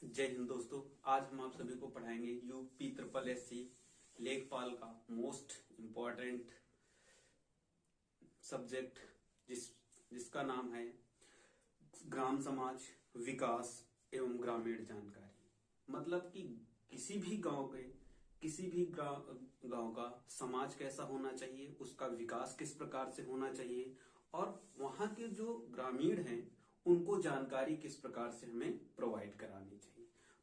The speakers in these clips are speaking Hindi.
जय हिंद दोस्तों। आज हम आप सभी को पढ़ाएंगे यूपी ट्रिपल एससी लेखपाल का मोस्ट इम्पोर्टेंट सब्जेक्ट जिसका नाम है ग्राम समाज विकास एवं ग्रामीण जानकारी। मतलब कि किसी भी गांव का समाज कैसा होना चाहिए, उसका विकास किस प्रकार से होना चाहिए और वहां के जो ग्रामीण हैं उनको जानकारी किस प्रकार से हमें प्रोवाइड करानी चाहिए।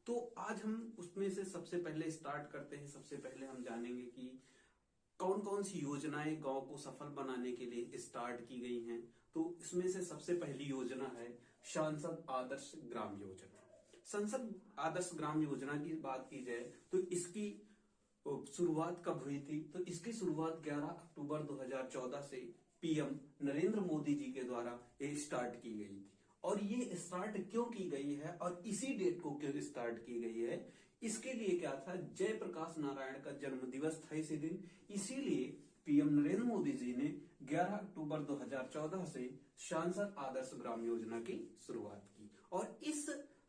तो आज हम उसमें से सबसे पहले स्टार्ट करते हैं। सबसे पहले हम जानेंगे कि कौन कौन सी योजनाएं गांव को सफल बनाने के लिए स्टार्ट की गई हैं। तो इसमें से सबसे पहली योजना है सांसद आदर्श ग्राम योजना। संसद आदर्श ग्राम योजना की बात की जाए तो इसकी शुरुआत कब हुई थी? तो इसकी शुरुआत 11 अक्टूबर 2014 से पीएम नरेंद्र मोदी जी के द्वारा ये स्टार्ट की गई थी। और ये स्टार्ट क्यों की गई है और इसी डेट को क्यों स्टार्ट की गई है, इसके लिए क्या था, जयप्रकाश नारायण का जन्म दिवस था इसी दिन। इसीलिए पीएम नरेंद्र मोदी जी ने 11 अक्टूबर 2014 से सांसद आदर्श ग्राम योजना की शुरुआत की। और इस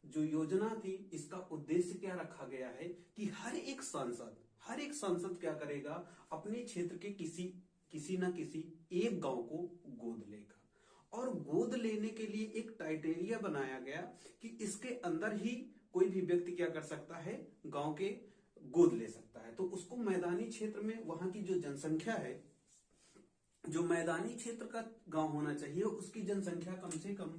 जो योजना थी इसका उद्देश्य क्या रखा गया है कि हर एक सांसद क्या करेगा, अपने क्षेत्र के किसी न किसी एक गांव को गोद लेगा। और गोद लेने के लिए एक क्राइटेरिया बनाया गया कि इसके अंदर ही कोई भी व्यक्ति क्या कर सकता है, गांव के गोद ले सकता है। तो उसको मैदानी क्षेत्र में वहां की जो जनसंख्या है, जो मैदानी क्षेत्र का गांव होना चाहिए, उसकी जनसंख्या कम से कम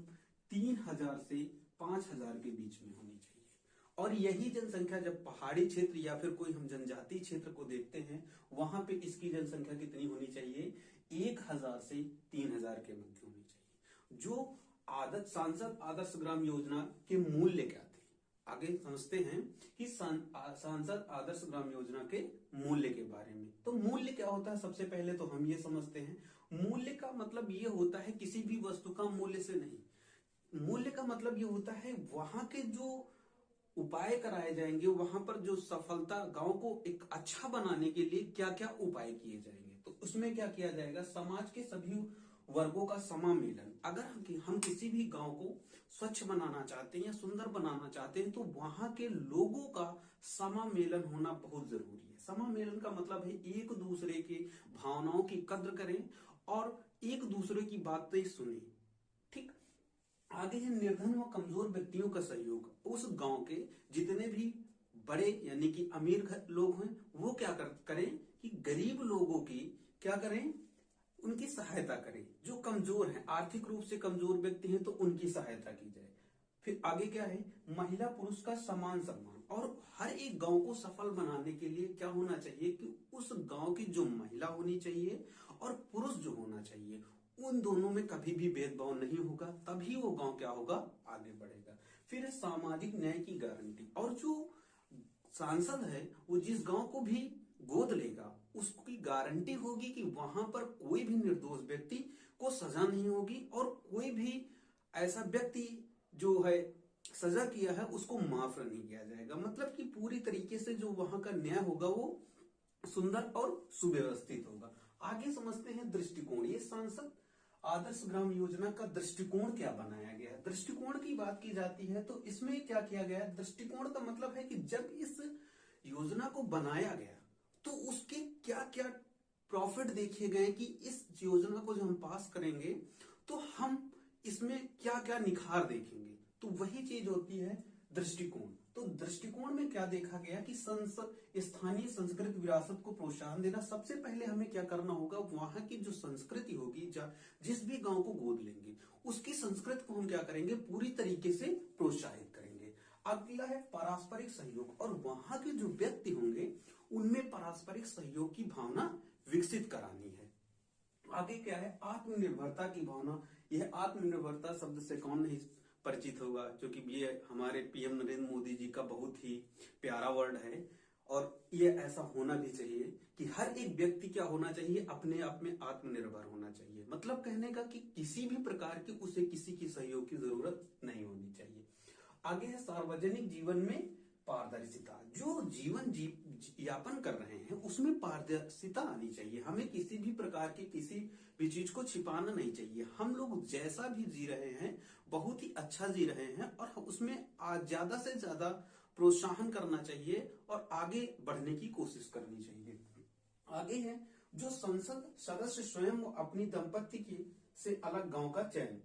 3000 से 5000 के बीच में होनी चाहिए। और यही जनसंख्या जब पहाड़ी क्षेत्र या फिर कोई हम जनजातीय क्षेत्र को देखते हैं, वहां पे इसकी जनसंख्या कितनी होनी चाहिए, 1000 से 3000 के मध्य होनी चाहिए। जो सांसद आदर्श ग्राम योजना के मूल्य क्या थे, आगे समझते हैं कि सांसद आदर्श ग्राम योजना के मूल्य के बारे में। तो मूल्य क्या होता है, सबसे पहले तो हम ये समझते हैं। मूल्य का मतलब ये होता है किसी भी वस्तु का मूल्य से नहीं, मूल्य का मतलब ये होता है वहां के जो उपाय कराए जाएंगे, वहां पर जो सफलता गांव को एक अच्छा बनाने के लिए क्या क्या उपाय किए जाएंगे। तो उसमें क्या किया जाएगा, समाज के सभी वर्गों का समामेलन। अगर हम किसी भी गांव को स्वच्छ बनाना चाहते हैं या सुंदर बनाना चाहते हैं तो वहां के लोगों का समामेलन होना बहुत जरूरी है। समामेलन का मतलब है एक दूसरे के भावनाओं की कद्र करें और एक दूसरे की बातें सुने। ठीक, आगे है निर्धन व कमजोर व्यक्तियों का सहयोग। उस गांव के जितने भी बड़े यानी कि अमीर लोग हैं वो क्या करें कि गरीब लोगों की क्या करें, उनकी सहायता करें। जो कमजोर हैं, आर्थिक रूप से कमजोर व्यक्ति हैं, तो उनकी सहायता की जाए। फिर आगे क्या है, महिला पुरुष का समान सम्मान। और हर एक गांव को सफल बनाने के लिए क्या होना चाहिए कि उस गांव की जो महिला होनी चाहिए और पुरुष जो होना चाहिए, उन दोनों में कभी भी भेदभाव नहीं होगा, तभी वो गांव क्या होगा, आगे बढ़ेगा। फिर सामाजिक न्याय की गारंटी। और जो सांसद है वो जिस गांव को भी गोद लेगा उसकी गारंटी होगी कि वहां पर कोई भी निर्दोष व्यक्ति को सजा नहीं होगी और कोई भी ऐसा व्यक्ति जो है सजा किया है उसको माफ नहीं किया जाएगा। मतलब कि पूरी तरीके से जो वहां का न्याय होगा वो सुंदर और सुव्यवस्थित होगा। आगे समझते हैं दृष्टिकोण। ये सांसद आदर्श ग्राम योजना का दृष्टिकोण क्या बनाया गया है। दृष्टिकोण की बात की जाती है तो इसमें क्या किया गया है, दृष्टिकोण का मतलब है कि जब इस योजना को बनाया गया तो उसके क्या क्या प्रॉफिट देखे गए कि इस योजना को जब हम पास करेंगे तो हम इसमें क्या क्या निखार देखेंगे। तो वही चीज होती है दृष्टिकोण। तो दृष्टिकोण में क्या देखा गया कि स्थानीय संस्कृत विरासत को प्रोत्साहन देना। सबसे पहले हमें क्या करना होगा, वहां की जो संस्कृति होगी, जिस भी गांव को गोद लेंगे उसकी संस्कृति को हम क्या करेंगे, पूरी तरीके से प्रोत्साहित करेंगे। अगला है पारस्परिक सहयोग। और वहां के जो व्यक्ति होंगे उनमें पारस्परिक सहयोग की भावना विकसित करानी है। आगे क्या है, आत्मनिर्भरता की भावना। यह आत्मनिर्भरता शब्द से कौन नहीं परिचित होगा, क्योंकि ये हमारे पीएम नरेंद्र मोदी जी का बहुत ही प्यारा वर्ड है। और ये ऐसा होना भी चाहिए कि हर एक व्यक्ति क्या होना चाहिए, अपने आप में आत्मनिर्भर होना चाहिए। मतलब कहने का कि किसी भी प्रकार की उसे किसी की सहयोग की जरूरत नहीं होनी चाहिए। आगे है सार्वजनिक जीवन में पारदर्शिता, जो जीवन यापन कर रहे हैं उसमें पारदर्शिता आनी चाहिए। हमें किसी भी प्रकार की किसी भी चीज को छिपाना नहीं चाहिए। हम लोग जैसा भी जी रहे हैं बहुत ही अच्छा जी रहे हैं और उसमें ज्यादा से ज्यादा प्रोत्साहन करना चाहिए और आगे बढ़ने की कोशिश करनी चाहिए। आगे है जो संसद सदस्य स्वयं अपनी दंपत्ति की से अलग गांव का चयन।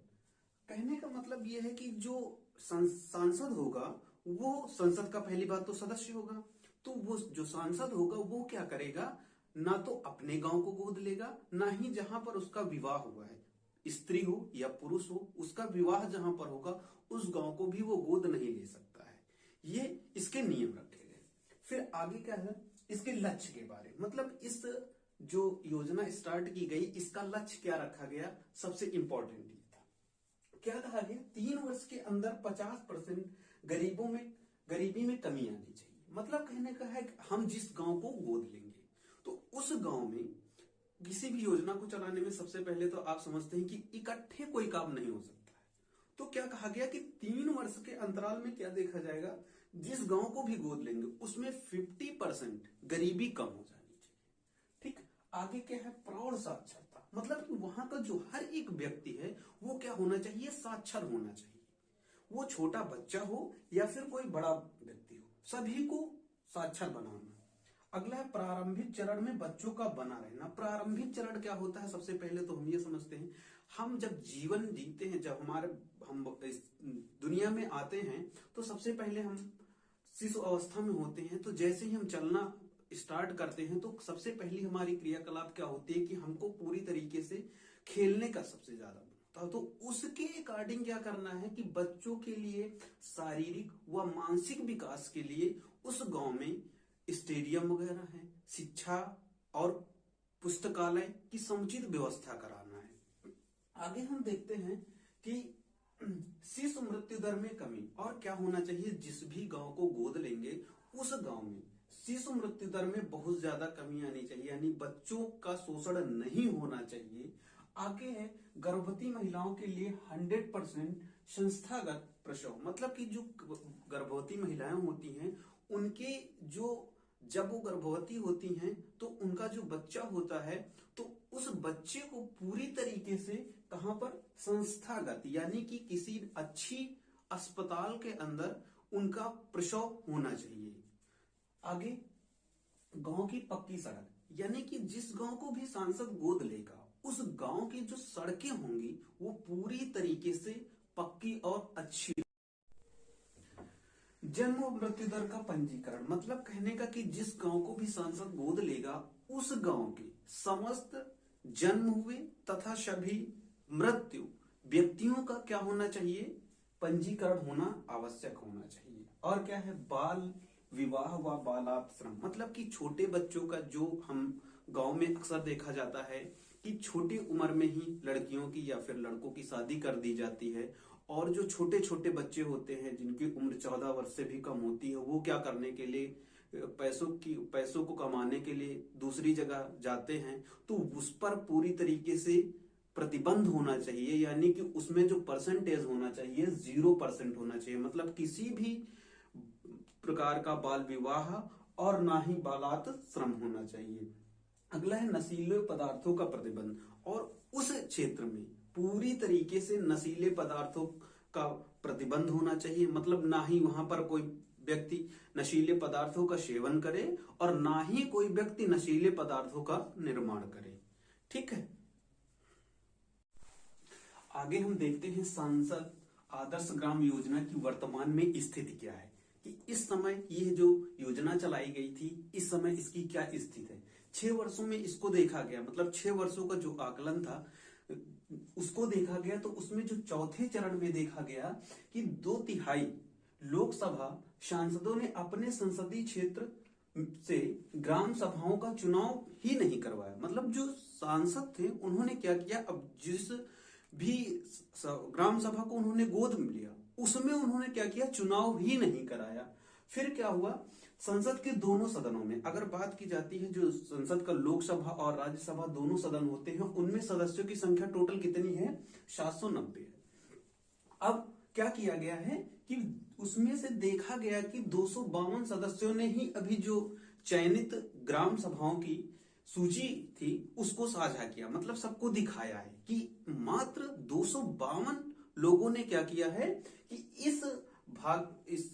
कहने का मतलब यह है कि जो सांसद होगा वो संसद का पहली बात तो सदस्य होगा, तो वो जो सांसद होगा वो क्या करेगा, ना तो अपने गांव को गोद लेगा, ना ही जहां पर उसका विवाह हुआ है, स्त्री हो या पुरुष हो, उसका विवाह जहां पर होगा उस गांव को भी वो गोद नहीं ले सकता है। ये इसके नियम रखे गए। फिर आगे क्या है, इसके लक्ष्य के बारे में, मतलब इस जो योजना स्टार्ट की गई इसका लक्ष्य क्या रखा गया, सबसे इंपॉर्टेंट ये था। क्या कहा गया, 3 वर्ष के अंदर 50% गरीबी में कमी आनी चाहिए। मतलब कहने का है हम जिस गांव को गोद लेंगे तो उस गांव में किसी भी योजना को चलाने में सबसे पहले तो आप समझते हैं कि इकट्ठे कोई काम नहीं हो सकता है। तो क्या कहा गया कि 3 वर्ष के अंतराल में क्या देखा जाएगा, जिस गांव को भी गोद लेंगे उसमें 50% गरीबी कम हो जानी चाहिए। ठीक, आगे क्या है, प्रौढ़ साक्षरता, मतलब कि वहां का जो हर एक व्यक्ति है वो क्या होना चाहिए, साक्षर होना चाहिए। वो छोटा बच्चा हो या फिर कोई बड़ा व्यक्ति हो, सभी को साक्षर बनाना। अगला है प्रारंभिक चरण में बच्चों का बना रहना। प्रारंभिक चरण क्या होता है, सबसे पहले तो हम ये समझते हैं, हम जब जीवन जीते हैं, जब हम इस दुनिया में आते हैं तो सबसे पहले हम शिशु अवस्था में होते हैं। तो जैसे ही हम चलना स्टार्ट करते हैं तो सबसे पहली हमारी क्रियाकलाप क्या होती है कि हमको पूरी तरीके से खेलने का सबसे ज्यादा बनता है। तो उसके अकॉर्डिंग क्या करना है कि बच्चों के लिए शारीरिक व मानसिक विकास के लिए उस गांव में स्टेडियम वगैरह है, शिक्षा और पुस्तकालय की समुचित व्यवस्था कराना है। आगे हम देखते हैं कि शिशु मृत्यु दर में कमी, और क्या होना चाहिए, जिस भी गांव को गोद लेंगे उस गांव में शिशु मृत्यु दर में बहुत ज्यादा कमी आनी चाहिए, यानी बच्चों का शोषण नहीं होना चाहिए। आगे है गर्भवती महिलाओं के लिए 100% संस्थागत प्रसव, मतलब कि जो गर्भवती महिलाएं होती हैं उनके जब वो गर्भवती होती हैं तो उनका जो बच्चा होता है तो उस बच्चे को पूरी तरीके से कहां पर, संस्थागत, यानी कि किसी अच्छी अस्पताल के अंदर उनका प्रसव होना चाहिए। आगे गांव की पक्की सड़क, यानी कि जिस गांव को भी सांसद गोद लेगा उस गांव की जो सड़कें होंगी वो पूरी तरीके से पक्की और अच्छी। जन्म और मृत्यु दर का पंजीकरण, मतलब कहने का कि जिस गांव को भी सांसद गोद लेगा उस गांव के समस्त जन्म हुए तथा सभी मृत्यु व्यक्तियों का क्या होना चाहिए, पंजीकरण होना आवश्यक होना चाहिए। और क्या है, बाल विवाह व बालाश्रम, मतलब कि छोटे बच्चों का, जो हम गांव में अक्सर देखा जाता है कि छोटी उम्र में ही लड़कियों की या फिर लड़कों की शादी कर दी जाती है, और जो छोटे छोटे बच्चे होते हैं जिनकी उम्र 14 वर्ष से भी कम होती है वो क्या करने के लिए, पैसों को कमाने के लिए दूसरी जगह जाते हैं, तो उस पर पूरी तरीके से प्रतिबंध होना चाहिए, यानी कि उसमें जो परसेंटेज होना चाहिए 0% होना चाहिए। मतलब किसी भी प्रकार का बाल विवाह और ना ही बालात श्रम होना चाहिए। अगला है नशीले पदार्थों का प्रतिबंध, और उस क्षेत्र में पूरी तरीके से नशीले पदार्थों का प्रतिबंध होना चाहिए। मतलब ना ही वहां पर कोई व्यक्ति नशीले पदार्थों का सेवन करे और ना ही कोई व्यक्ति नशीले पदार्थों का निर्माण करे। ठीक है, आगे हम देखते हैं सांसद आदर्श ग्राम योजना की वर्तमान में स्थिति क्या है, कि इस समय ये जो योजना चलाई गई थी इस समय इसकी क्या स्थिति है। 6 वर्षों में इसको देखा गया, मतलब 6 वर्षों का जो आकलन था उसको देखा गया, तो उसमें जो चौथे चरण में देखा गया कि 2/3 लोकसभा सांसदों ने अपने संसदीय क्षेत्र से ग्राम सभाओं का चुनाव ही नहीं करवाया। मतलब जो सांसद थे उन्होंने क्या किया, अब जिस भी ग्राम सभा को उन्होंने गोद में लिया उसमें उन्होंने क्या किया, चुनाव ही नहीं कराया। फिर क्या हुआ, संसद के दोनों सदनों में अगर बात की जाती है, जो संसद का लोकसभा और राज्यसभा दोनों सदन होते हैं उनमें सदस्यों की संख्या टोटल कितनी है, 790 है। अब क्या किया गया है कि उसमें से देखा गया कि 252 सदस्यों ने ही अभी जो चयनित ग्राम सभाओं की सूची थी उसको साझा किया, मतलब सबको दिखाया है कि मात्र 252 लोगों ने क्या किया है कि इस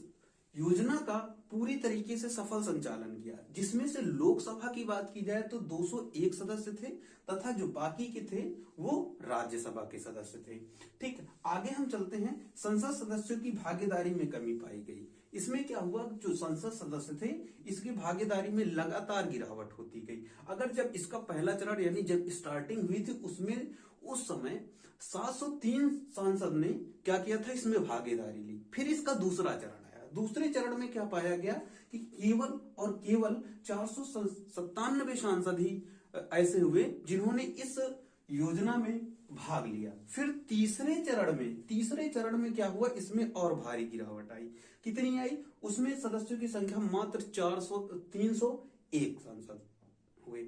योजना का पूरी तरीके से सफल संचालन किया, जिसमें से लोकसभा की बात की जाए तो 201 सदस्य थे तथा जो बाकी के थे वो राज्यसभा के सदस्य थे। ठीक है, आगे हम चलते हैं। संसद सदस्यों की भागीदारी में कमी पाई गई। इसमें क्या हुआ, जो संसद सदस्य थे इसकी भागीदारी में लगातार गिरावट होती गई। अगर जब इसका पहला चरण यानी जब स्टार्टिंग हुई थी उसमें उस समय 703 सांसद ने क्या किया था, इसमें भागीदारी ली। फिर इसका दूसरा चरण आया, दूसरे चरण में क्या पाया गया कि केवल और केवल 497 सांसद ही ऐसे हुए जिन्होंने इस योजना में भाग लिया। फिर तीसरे चरण में क्या हुआ, इसमें और भारी गिरावट आई। कितनी आई, उसमें सदस्यों की संख्या मात्र 301 सांसद हुए।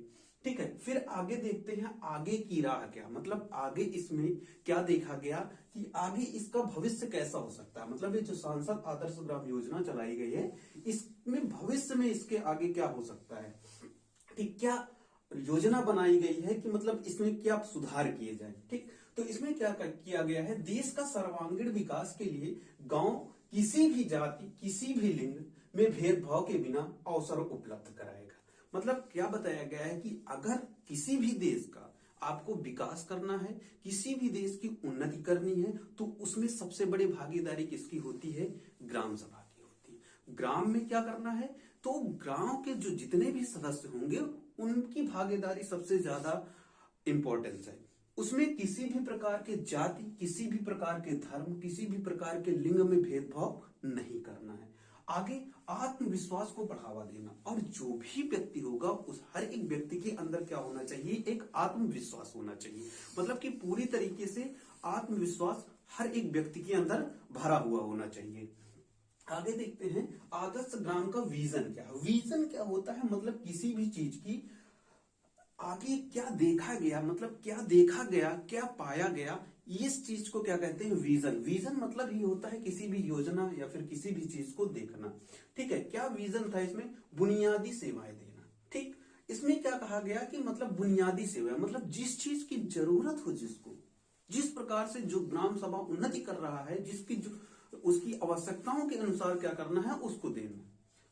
ठीक है, फिर आगे देखते हैं आगे की राह क्या, मतलब आगे इसमें क्या देखा गया कि आगे इसका भविष्य कैसा हो सकता है। मतलब ये जो सांसद आदर्श ग्राम योजना चलाई गई है इसमें भविष्य में इसके आगे क्या हो सकता है कि क्या योजना बनाई गई है कि मतलब इसमें क्या सुधार किए जाए। ठीक, तो इसमें क्या किया गया है, देश का सर्वांगीण विकास के लिए गांव किसी भी जाति किसी भी लिंग में भेदभाव के बिना अवसर उपलब्ध कराएगा। मतलब क्या बताया गया है कि अगर किसी भी देश का आपको विकास करना है, किसी भी देश की उन्नति करनी है तो उसमें सबसे बड़ी भागीदारी किसकी होती है, ग्राम सभा की होती है। ग्राम में क्या करना है, तो गांव के जो जितने भी सदस्य होंगे उनकी भागीदारी सबसे ज्यादा इंपॉर्टेंस है। उसमें किसी भी प्रकार के जाति किसी भी प्रकार के धर्म किसी भी प्रकार के लिंग में भेदभाव नहीं करना है। आगे आत्मविश्वास को बढ़ावा देना, और जो भी व्यक्ति होगा उस हर एक व्यक्ति के अंदर क्या होना चाहिए, एक आत्मविश्वास होना चाहिए। मतलब कि पूरी तरीके से आत्मविश्वास हर एक व्यक्ति के अंदर भरा हुआ होना चाहिए। आगे देखते हैं आदर्श ग्राम का विजन क्या होता है, मतलब किसी भी चीज की आगे क्या देखा गया, मतलब क्या देखा गया क्या पाया गया, इस चीज को क्या कहते हैं, विजन मतलब ये होता है किसी भी योजना या फिर किसी भी चीज को देखना। ठीक है, क्या विजन था इसमें, बुनियादी सेवाएं देना। ठीक, इसमें क्या कहा गया कि मतलब बुनियादी सेवाएं मतलब जिस चीज की जरूरत हो, जिसको जिस प्रकार से जो ग्राम सभा उन्नति कर रहा है, जिसकी जो उसकी आवश्यकताओं के अनुसार क्या करना है उसको देना।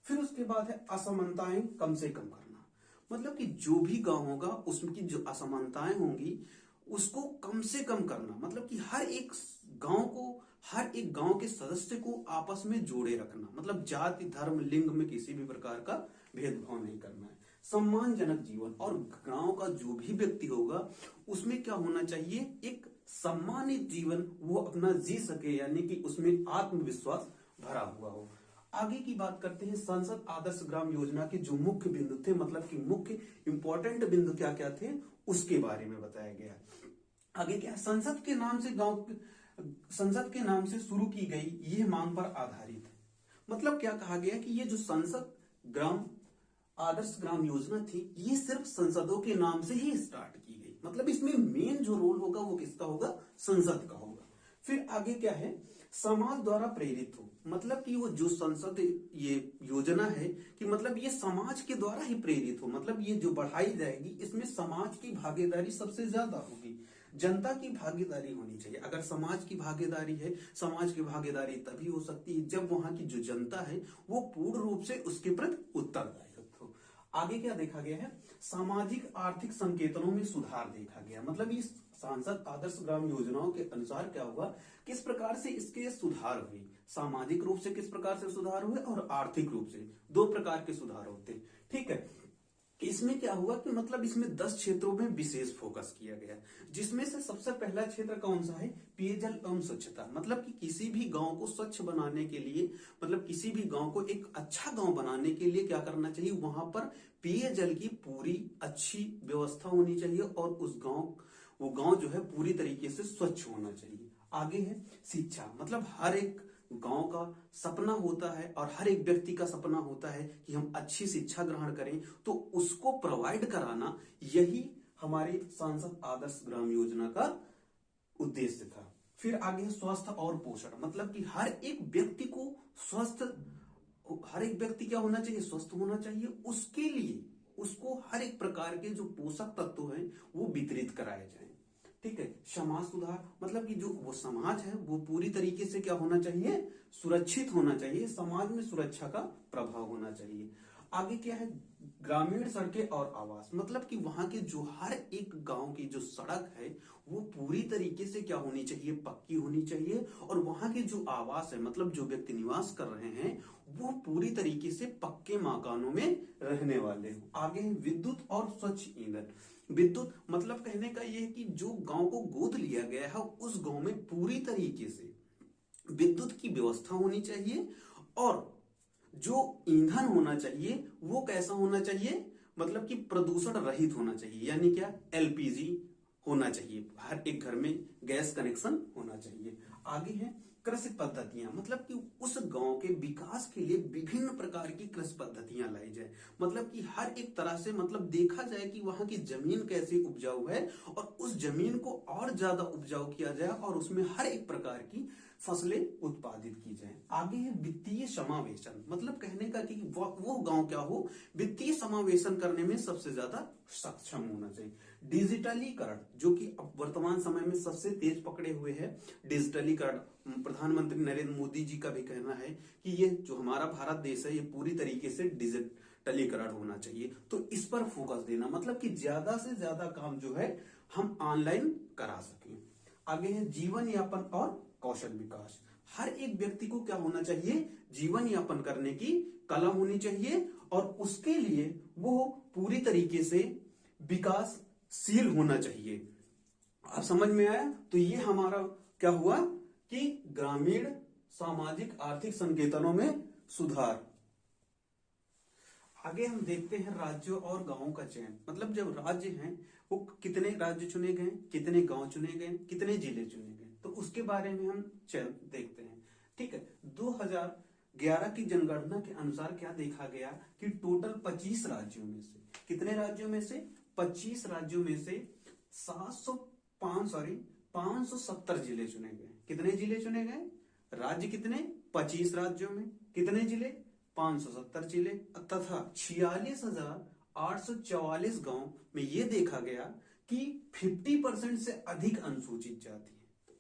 फिर उसके बाद है असमानताएं कम से कम करना, मतलब कि जो भी गांव होगा उसकी जो असमानताएं होंगी उसको कम से कम करना। मतलब कि हर एक गांव के सदस्य को आपस में जोड़े रखना, मतलब जाति धर्म लिंग में किसी भी प्रकार का भेदभाव नहीं करना है। सम्मानजनक जीवन, और गांव का जो भी व्यक्ति होगा उसमें क्या होना चाहिए, एक सम्मानित जीवन वो अपना जी सके, यानी कि उसमें आत्मविश्वास भरा हुआ हो। आगे की बात करते हैं संसद आदर्श ग्राम योजना के जो मुख्य बिंदु थे, मतलब कि मुख्य इंपॉर्टेंट बिंदु क्या क्या थे उसके बारे में बताया गया। आगे क्या, संसद के नाम से शुरू की गई यह मांग पर आधारित है। मतलब क्या कहा गया कि ये जो संसद ग्राम आदर्श ग्राम योजना थी ये सिर्फ संसदों के नाम से ही स्टार्ट की गई, मतलब इसमें मेन जो रोल होगा वो किसका होगा, संसद का होगा। फिर आगे क्या है, समाज द्वारा प्रेरित हो, मतलब कि वो जो संसद ये योजना है कि मतलब ये समाज के द्वारा ही प्रेरित हो, मतलब ये जो बढ़ाई जाएगी इसमें समाज की भागीदारी सबसे ज्यादा होगी, जनता की भागीदारी होनी चाहिए। अगर समाज की भागीदारी है, समाज की भागीदारी तभी हो सकती है जब वहां की जो जनता है वो पूर्ण रूप से उसके प्रति उत्तरदायी हो। आगे क्या देखा गया है, सामाजिक आर्थिक संकेतनों में सुधार देखा गया, मतलब इस सांसद आदर्श ग्राम योजनाओं के अनुसार क्या हुआ, किस प्रकार से इसके सुधार हुए, सामाजिक रूप से किस प्रकार से सुधार हुए और आर्थिक रूप से, दो प्रकार के सुधार होते हैं। ठीक है, इसमें क्या हुआ कि मतलब इसमें 10 क्षेत्रों में विशेष फोकस किया गया, जिसमें से सबसे पहला क्षेत्र कौन सा है, पेयजल एवं स्वच्छता। मतलब कि किसी भी गांव को स्वच्छ बनाने के लिए, मतलब किसी भी गांव को एक अच्छा गांव बनाने के लिए क्या करना चाहिए, वहां पर पेयजल की पूरी अच्छी व्यवस्था होनी चाहिए और वो गांव जो है पूरी तरीके से स्वच्छ होना चाहिए। आगे है शिक्षा, मतलब हर एक गांव का सपना होता है और हर एक व्यक्ति का सपना होता है कि हम अच्छी शिक्षा ग्रहण करें, तो उसको प्रोवाइड कराना यही हमारे सांसद आदर्श ग्राम योजना का उद्देश्य था। फिर आगे है स्वस्थ और पोषण, मतलब कि हर एक व्यक्ति को स्वस्थ, हर एक व्यक्ति क्या होना चाहिए, स्वस्थ होना चाहिए। उसके लिए उसको हर एक प्रकार के जो पोषक तत्व हैं वो वितरित कराए जाएं। ठीक है। समाज सुधार, मतलब कि जो वो समाज है वो पूरी तरीके से क्या होना चाहिए, सुरक्षित होना चाहिए, समाज में सुरक्षा का प्रभाव होना चाहिए। आगे क्या है, ग्रामीण सड़कें और आवास, मतलब कि वहां के जो हर एक गांव की जो सड़क है वो पूरी तरीके से क्या होनी चाहिए, पक्की होनी चाहिए। और वहां के जो आवास है, मतलब जो व्यक्ति निवास कर रहे हैं वो पूरी तरीके से पक्के मकानों में रहने वाले हो। आगे है विद्युत और स्वच्छ ईंधन। विद्युत मतलब कहने का ये है कि जो गांव को गोद लिया गया है उस गांव में पूरी तरीके से विद्युत की व्यवस्था होनी चाहिए। और जो ईंधन होना चाहिए वो कैसा होना चाहिए, मतलब कि प्रदूषण रहित होना चाहिए, यानी क्या, एलपीजी होना चाहिए, हर एक घर में गैस कनेक्शन होना चाहिए। आगे है कृषि पद्धतियां, मतलब कि उस गांव के विकास के लिए विभिन्न प्रकार की कृषि पद्धतियां लाई जाए, मतलब कि हर एक तरह से, मतलब देखा जाए कि वहां की जमीन कैसी उपजाऊ है और उस जमीन को और ज्यादा उपजाऊ किया जाए और उसमें हर एक प्रकार की फसलें उत्पादित की जाए। आगे है वित्तीय समावेशन, मतलब कहने का कि वो गांव क्या हो, वित्तीय समावेशन करने में सबसे ज्यादा सक्षम होना चाहिए। डिजिटलीकरण, जो कि अब वर्तमान समय में सबसे तेज पकड़े हुए है डिजिटलीकरण। प्रधानमंत्री नरेंद्र मोदी जी का भी कहना है कि ये जो हमारा भारत देश है ये पूरी तरीके से डिजिटलीकरण होना चाहिए, तो इस पर फोकस देना, मतलब कि ज्यादा से ज्यादा काम जो है हम ऑनलाइन करा सकें। आगे है जीवन यापन और कौशल विकास, हर एक व्यक्ति को क्या होना चाहिए, जीवन यापन करने की कला होनी चाहिए और उसके लिए वो पूरी तरीके से विकासशील होना चाहिए। आप समझ में आया, तो ये हमारा क्या हुआ कि ग्रामीण सामाजिक आर्थिक संकेतनों में सुधार। आगे हम देखते हैं राज्यों और गांवों का चयन, मतलब जब राज्य हैं वो कितने राज्य चुने गए, कितने गांव चुने गए, कितने जिले चुने गए, तो उसके बारे में हम चयन देखते हैं। ठीक है। 2011 की जनगणना के अनुसार क्या देखा गया कि टोटल 25 राज्यों में से, कितने राज्यों में से, 25 राज्यों में से 570 जिले चुने गए। कितने जिले चुने गए, राज्य कितने, 25 राज्यों में, कितने जिले, 570 जिले, तथा 46,844 गांव में यह देखा गया कि 50% से अधिक अनुसूचित जाति है।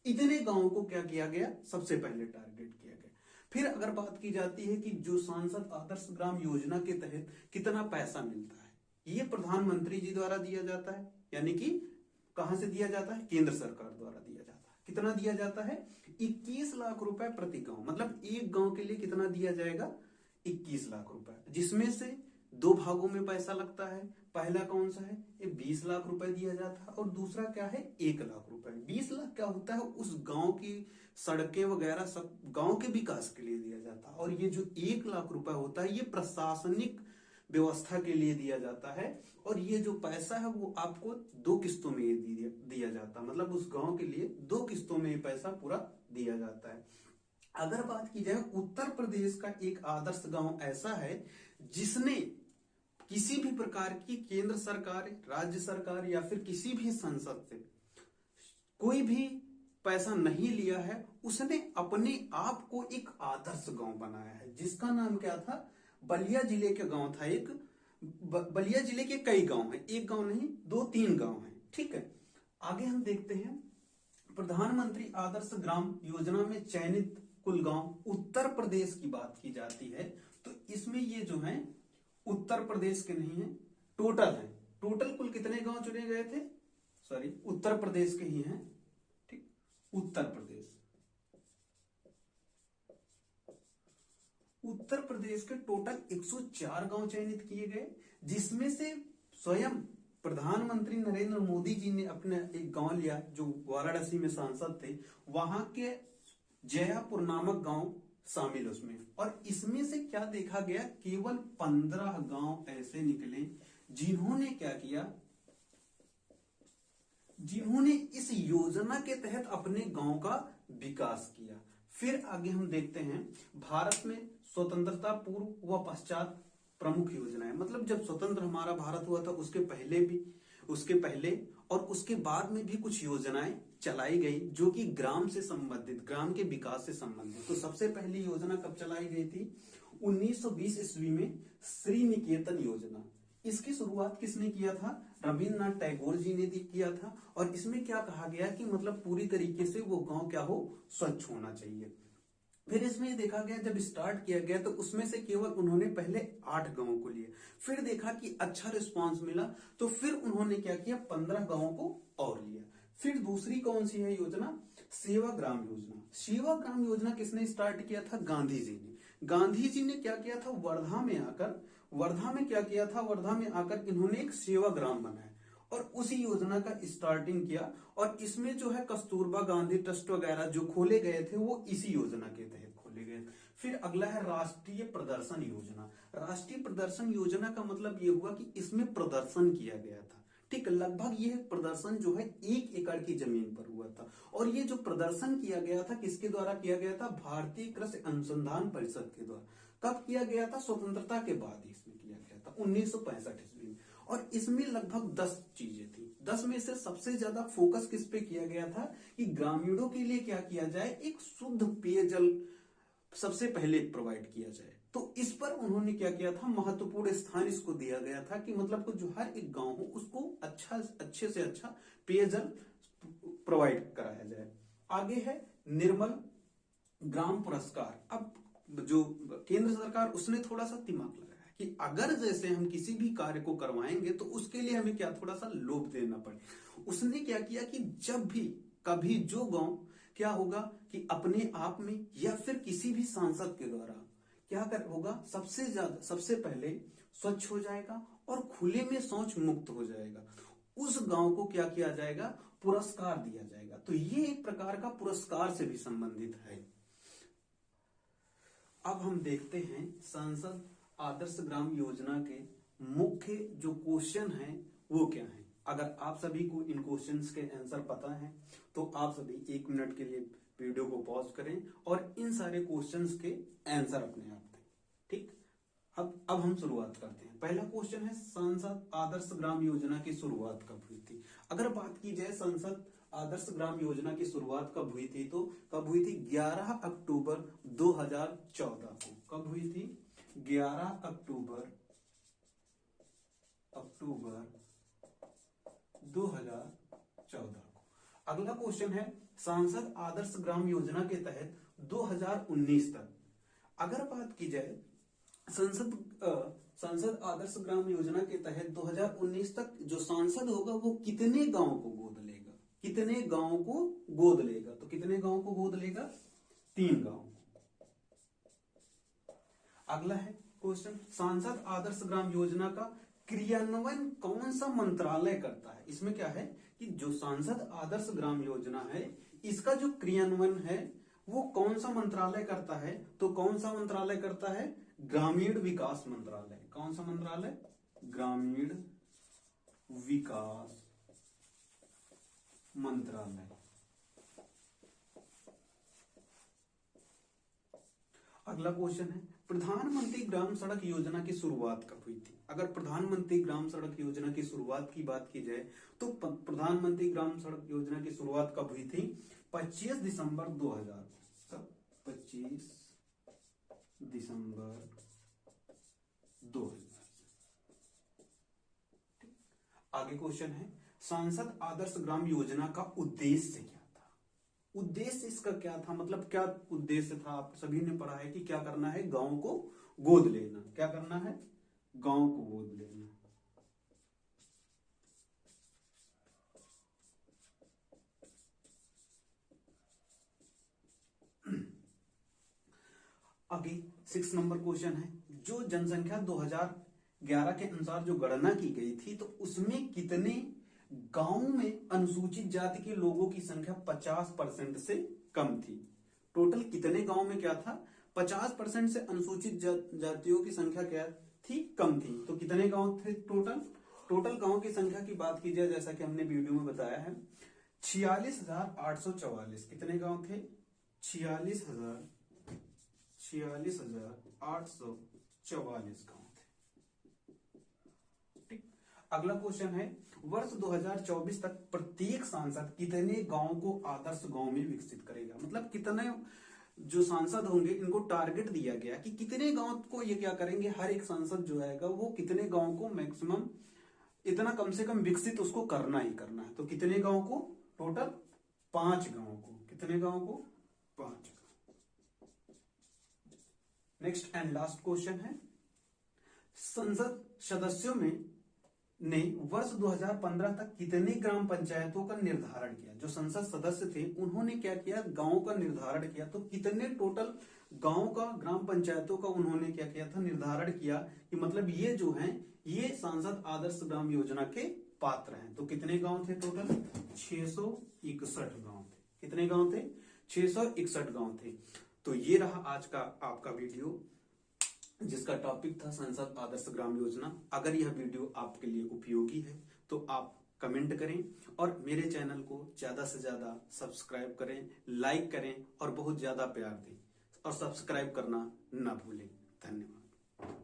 इतने गांवों को क्या किया गया, सबसे पहले टारगेट किया गया। फिर अगर बात की जाती है कि जो सांसद आदर्श ग्राम योजना के तहत कितना पैसा मिलता है, ये प्रधानमंत्री जी द्वारा दिया जाता है, यानी कि कहां से दिया जाता है, केंद्र सरकार द्वारा दिया जाता है। कितना दिया जाता है, 21 लाख रुपए प्रति गांव, मतलब एक गांव के लिए कितना दिया जाएगा, 21 लाख रुपए, जिसमें से दो भागों में पैसा लगता है। पहला कौन सा है, ये 20 लाख रुपए दिया जाता है और दूसरा क्या है, 1 लाख रुपए। 20 लाख क्या होता है, उस गांव की सड़कें वगैरह सब गांव के विकास के लिए दिया जाता है। और ये जो 1 लाख रुपए होता है ये प्रशासनिक व्यवस्था के लिए दिया जाता है। और ये जो पैसा है वो आपको 2 किस्तों में दिया जाता है, मतलब उस गांव के लिए 2 किस्तों में ये पैसा पूरा दिया जाता है। अगर बात की जाए, उत्तर प्रदेश का एक आदर्श गांव ऐसा है जिसने किसी भी प्रकार की केंद्र सरकार, राज्य सरकार या फिर किसी भी संसद से कोई भी पैसा नहीं लिया है, उसने अपने आप को एक आदर्श गांव बनाया है, जिसका नाम क्या था, बलिया जिले का गांव था एक। बलिया जिले के कई गांव हैं, एक गांव नहीं 2-3 गांव हैं। ठीक है। आगे हम देखते हैं, प्रधानमंत्री आदर्श ग्राम योजना में चयनित कुल गांव उत्तर प्रदेश की बात की जाती है, तो इसमें ये जो है उत्तर प्रदेश के नहीं है, टोटल है। टोटल कुल कितने गांव चुने गए थे, सॉरी उत्तर प्रदेश के ही हैं। ठीक, उत्तर प्रदेश के टोटल 104 गांव चयनित किए गए, जिसमें से स्वयं प्रधानमंत्री नरेंद्र मोदी जी ने अपने एक गांव लिया जो वाराणसी में सांसद थे, वहां के जयापुर नामक गांव शामिल उसमें। और इसमें से क्या देखा गया, केवल 15 गांव ऐसे निकले जिन्होंने क्या किया, जिन्होंने इस योजना के तहत अपने गांव का विकास किया। फिर आगे हम देखते हैं, भारत में स्वतंत्रता पूर्व व पश्चात प्रमुख योजनाएं, मतलब जब स्वतंत्र हमारा भारत हुआ था उसके पहले और उसके बाद में भी कुछ योजनाएं चलाई गई जो कि ग्राम से संबंधित, ग्राम के विकास से संबंधित। तो सबसे पहली योजना कब चलाई गई थी? 1920 ईस्वी में श्री निकेतन योजना। इसकी शुरुआत किसने किया था? रविन्द्रनाथ टैगोर जी ने किया था। और इसमें क्या कहा गया कि मतलब पूरी तरीके से वो गांव क्या हो, स्वच्छ होना चाहिए। फिर इसमें ये देखा गया, जब स्टार्ट किया गया तो उसमें से केवल उन्होंने पहले 8 गांवों को लिए। फिर देखा कि अच्छा रिस्पांस मिला तो फिर उन्होंने क्या किया, 15 गांवों को और लिया। फिर दूसरी कौन सी है योजना? सेवाग्राम योजना। सेवाग्राम योजना किसने स्टार्ट किया था? गांधी जी ने। गांधी जी ने क्या किया था? वर्धा में आकर, वर्धा में क्या किया था? वर्धा में आकर इन्होंने एक सेवाग्राम बनाया और उसी योजना का स्टार्टिंग किया। और इसमें जो है कस्तूरबा गांधी ट्रस्ट वगैरह जो खोले गए थे वो इसी योजना के तहत खोले गए। फिर अगला है राष्ट्रीय प्रदर्शन योजना। राष्ट्रीय प्रदर्शन योजना का मतलब ये हुआ कि इसमें प्रदर्शन किया गया था। ठीक, लगभग ये प्रदर्शन जो है 1 एकड़ की जमीन पर हुआ था। और ये जो प्रदर्शन किया गया था किसके द्वारा किया गया था? भारतीय कृषि अनुसंधान परिषद के द्वारा। कब किया गया था? स्वतंत्रता के बाद इसमें किया गया था, 1965 ईस्वी में। और इसमें लगभग 10 चीजें थी। 10 में से सबसे ज्यादा फोकस किस पे किया गया था कि ग्रामीणों के लिए क्या किया जाए, एक शुद्ध पेयजल सबसे पहले प्रोवाइड किया जाए। तो इस पर उन्होंने क्या किया था, महत्वपूर्ण स्थान इसको दिया गया था कि मतलब जो हर एक गांव हो उसको अच्छे से अच्छा पेयजल प्रोवाइड कराया जाए। आगे है निर्मल ग्राम पुरस्कार। अब जो केंद्र सरकार उसने थोड़ा सा दिमाग लगाया कि अगर जैसे हम किसी भी कार्य को करवाएंगे तो उसके लिए हमें क्या थोड़ा सा लोभ देना पड़े। उसने क्या किया कि जब भी कभी जो गांव क्या होगा कि अपने आप में या फिर किसी भी सांसद के द्वारा क्या कर होगा, सबसे पहले स्वच्छ हो जाएगा और खुले में शौच मुक्त हो जाएगा, उस गांव को क्या किया जाएगा, पुरस्कार दिया जाएगा। तो ये एक प्रकार का पुरस्कार से भी संबंधित है। अब हम देखते हैं सांसद आदर्श ग्राम योजना के मुख्य जो क्वेश्चन हैं वो क्या हैं। अगर आप सभी को इन क्वेश्चंस के आंसर पता है तो आप सभी 1 मिनट के लिए वीडियो को पॉज करें और इन सारे क्वेश्चंस के आंसर अपने आप दें। ठीक, अब हम शुरुआत करते हैं। पहला क्वेश्चन है सांसद आदर्श ग्राम योजना की शुरुआत कब हुई थी। अगर बात की जाए सांसद आदर्श ग्राम योजना की शुरुआत कब हुई थी तो कब हुई थी, 11 अक्टूबर 2014 को। कब हुई थी? 11 अक्टूबर 2014 को। अगला क्वेश्चन है सांसद आदर्श ग्राम योजना के तहत 2019 तक, अगर बात की जाए संसद आदर्श ग्राम योजना के तहत 2019 तक जो सांसद होगा वो कितने गांव को गोद लेगा, कितने गांव को गोद लेगा? तो कितने गांव को गोद लेगा? 3 गांव। अगला है क्वेश्चन सांसद आदर्श ग्राम योजना का क्रियान्वयन कौन सा मंत्रालय करता है। इसमें क्या है कि जो सांसद आदर्श ग्राम योजना है इसका जो क्रियान्वयन है वो कौन सा मंत्रालय करता है, तो कौन सा मंत्रालय करता है? ग्रामीण विकास मंत्रालय। कौन सा मंत्रालय? ग्रामीण विकास मंत्रालय। अगला क्वेश्चन है प्रधानमंत्री ग्राम सड़क योजना की शुरुआत कब हुई थी। अगर प्रधानमंत्री ग्राम सड़क योजना की शुरुआत की बात की जाए तो प्रधानमंत्री ग्राम सड़क योजना की शुरुआत कब हुई थी? 25 दिसंबर 2000। कब? 25 दिसंबर 2000। आगे क्वेश्चन है सांसद आदर्श ग्राम योजना का उद्देश्य क्या था। उद्देश्य इसका क्या था, मतलब क्या उद्देश्य था? आप सभी ने पढ़ा है कि क्या करना है, गांव को गोद लेना। क्या करना है? गांव को गोद लेना। अभी 6 नंबर क्वेश्चन है जो जनसंख्या 2011 के अनुसार जो गणना की गई थी तो उसमें कितने गांव में अनुसूचित जाति के लोगों की संख्या 50% से कम थी। टोटल कितने गांव में क्या था, 50% से अनुसूचित जातियों की संख्या क्या थी, कम थी। तो कितने गांव थे टोटल गांव की संख्या की बात की जाए जैसा कि हमने वीडियो में बताया है 46,844। कितने गांव थे? 46,844 गांव थे। ठीक, अगला क्वेश्चन है, वर्ष 2024 तक प्रत्येक सांसद कितने गांव को आदर्श गांव में विकसित करेगा? मतलब कितने जो सांसद होंगे इनको टारगेट दिया गया कि कितने गांव को ये क्या करेंगे, हर एक सांसद जो है वो कितने गांव को मैक्सिमम इतना कम से कम विकसित उसको करना ही करना है। तो कितने गांव को? टोटल 5 गांव को। कितने गांव को? 5। नेक्स्ट एंड लास्ट क्वेश्चन है, संसद सदस्यों में ने वर्ष 2015 तक कितने ग्राम पंचायतों का निर्धारण किया? जो संसद सदस्य थे उन्होंने क्या किया, गांव का निर्धारण किया। तो कितने टोटल गांव का, ग्राम पंचायतों का उन्होंने क्या किया था, निर्धारण किया कि मतलब ये जो हैं ये सांसद आदर्श ग्राम योजना के पात्र हैं। तो कितने गांव थे टोटल? 661 गांव थे। कितने गांव थे? 661 गांव थे। तो ये रहा आज का आपका वीडियो जिसका टॉपिक था संसद आदर्श ग्राम योजना। अगर यह वीडियो आपके लिए उपयोगी है तो आप कमेंट करें और मेरे चैनल को ज्यादा से ज्यादा सब्सक्राइब करें, लाइक करें और बहुत ज्यादा प्यार दें और सब्सक्राइब करना ना भूलें। धन्यवाद।